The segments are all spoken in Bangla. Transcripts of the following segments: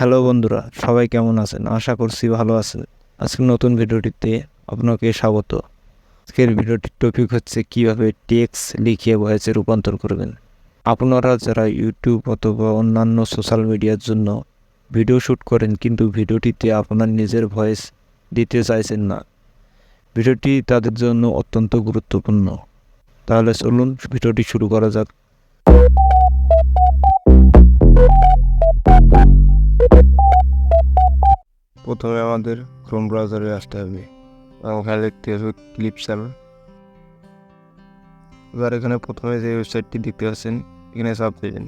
হ্যালো বন্ধুরা, সবাই কেমন আছেন? আশা করছি ভালো আছেন। আজকের নতুন ভিডিওটিতে আপনাকে স্বাগত। আজকের ভিডিওটির টপিক হচ্ছে কিভাবে টেক্সট লিখে ভয়েসে রূপান্তর করবেন। আপনারা যারা ইউটিউব অথবা অন্যান্য সোশ্যাল মিডিয়ার জন্য ভিডিও শ্যুট করেন কিন্তু ভিডিওটিতে আপনার নিজের ভয়েস দিতে চাইছেন না, ভিডিওটি তাদের জন্য অত্যন্ত গুরুত্বপূর্ণ। তাহলে চলুন ভিডিওটি শুরু করা যাক। প্রথমে আমাদের ক্রোম ব্রাউজারে আসতে হবে এবং এখানে লিখতে হবে ক্লিপসাল। এবার এখানে প্রথমে যে ওয়েবসাইটটি দেখতে পাচ্ছেন এখানে চাপ দেবেন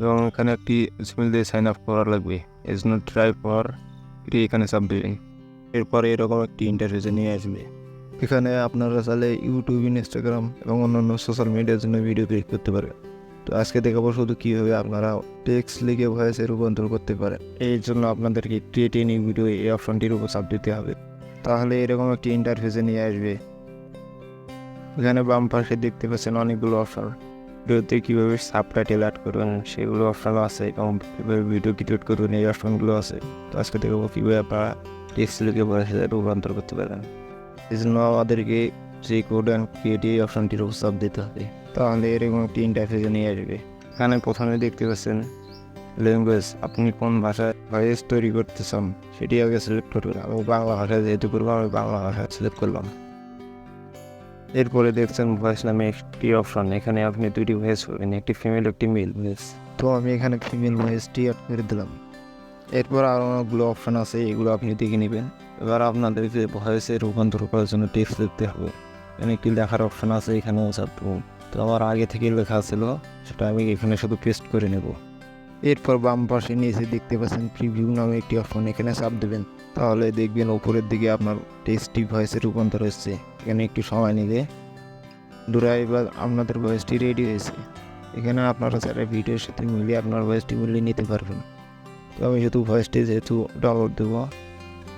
এবং এখানে একটি জিমেল দিয়ে সাইন আপ করা লাগবে। এজ নট ট্রাই ফর এটি এখানে চাপ দেবেন। এরপরে এরকম একটি ইন্টারফেসে নিয়ে আসবে। এখানে আপনারা চাইলে ইউটিউব, ইনস্টাগ্রাম এবং অন্যান্য সোশ্যাল মিডিয়ার জন্য ভিডিও ক্রিয়েট করতে পারেন। তো আজকে দেখাবো শুধু কীভাবে আপনারা টেক্সট লিখে ভয়েসে রূপান্তর করতে পারেন। এই জন্য আপনাদেরকে ক্রিয়েট এ নিউ ভিডিও এই অপশনটির উপর চাপ দিতে হবে। তাহলে এরকম একটি ইন্টারফেসে নিয়ে আসবে। এখানে বাম পাশে দেখতে পাচ্ছেন অনেকগুলো অপশন। ভিডিওতে কীভাবে সাবটাইটেল অ্যাড করবেন সেগুলো অপশনও আছে এবং কীভাবে ভিডিও ক্রিয়েট করবেন এই অপশনগুলো আছে। তো আজকে দেখাবো কীভাবে আপনারা টেক্সট লিখে ভয়েসে রূপান্তর করতে পারেন। এই জন্য আমাদেরকে যে কোড অ্যান্ড ক্রিয়েট এই অপশনটির উপর চাপ দিতে হবে। তাহলে এরকম একটি ইন্টারফেসে নিয়ে আসবে। এখানে প্রথমে দেখতে পাচ্ছেন ল্যাঙ্গুয়েজ, আপনি কোন ভাষায় ভয়েস তৈরি করতে চান সেটি আগে সিলেক্ট করবেন। আমি বাংলা ভাষায় যেহেতু করবো আমি বাংলা ভাষায় সিলেক্ট করলাম। এরপরে দেখছেন ভয়েস নামে একটি অপশন, এখানে আপনি দুইটি ভয়েস পাবেন, একটি ফিমেল একটি মেল ভয়েস। তো আমি এখানে ফিমেল ভয়েসটি অ্যাড করে দিলাম। এরপর আরও অনেকগুলো অপশন আছে, এগুলো আপনি দেখে নেবেন। এবার আপনাদের যে ভয়েসে রূপান্তর করার জন্য টেক্সট লিখতে হবে। এখানে একটি লেখার অপশন আছে, এখানেও চাপ দেবো। তো আমার আগে থেকে লেখা ছিল সেটা আমি এখানে শুধু পেস্ট করে নেব। এরপর বাম পাশে নিচে দেখতে পাচ্ছেন প্রিভিউ নামে একটি অপশন, এখানে চাপ দেবেন। তাহলে দেখবেন উপরের দিকে আপনার টেক্সটটি ভয়েসে রূপান্তর হচ্ছে। এখানে একটু সময় নিলে এবার আপনাদের ভয়েসটি রেডি হয়েছে। এখানে আপনারা যারা ভিডিওর সাথে মিলিয়ে আপনার ভয়েসটি মিলিয়ে নিতে পারবেন। তো আমি শুধু ভয়েসটি যেহেতু ডাউনলোড দেবো,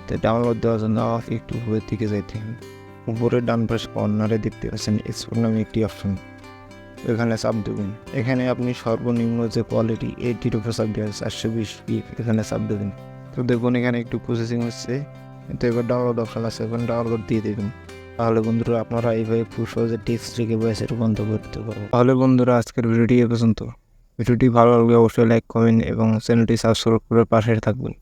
তো ডাউনলোড দেওয়ার জন্য আমাকে একটু উপরের দিকে যাইতে হবে। উপরের ডান পাশে কর্নারে দেখতে পাচ্ছেন এক্সপোর্ট নামে একটি অপশন, এখানে চাপ দেবেন। এখানে আপনি সর্বনিম্ন যে কোয়ালিটি 80 উপর চাপ দেবেন, 420p এখানে চাপ দেবেন। তো দেখুন এখানে একটু প্রসেসিং হচ্ছে, কিন্তু এবার ডাউনলোড অপশন আছে, এখন ডাউনলোড দিয়ে দেবেন। তাহলে বন্ধুরা আপনারা এইভাবে খুব সহজে টেক্সট লিখে ভয়েসে রূপান্তর করতে পারবেন। তাহলে বন্ধুরা আজকের ভিডিওটি এ পর্যন্ত। ভিডিওটি ভালো লাগলে অবশ্যই লাইক কমেন্ট এবং চ্যানেলটি সাবস্ক্রাইব করে পাশে থাকবেন।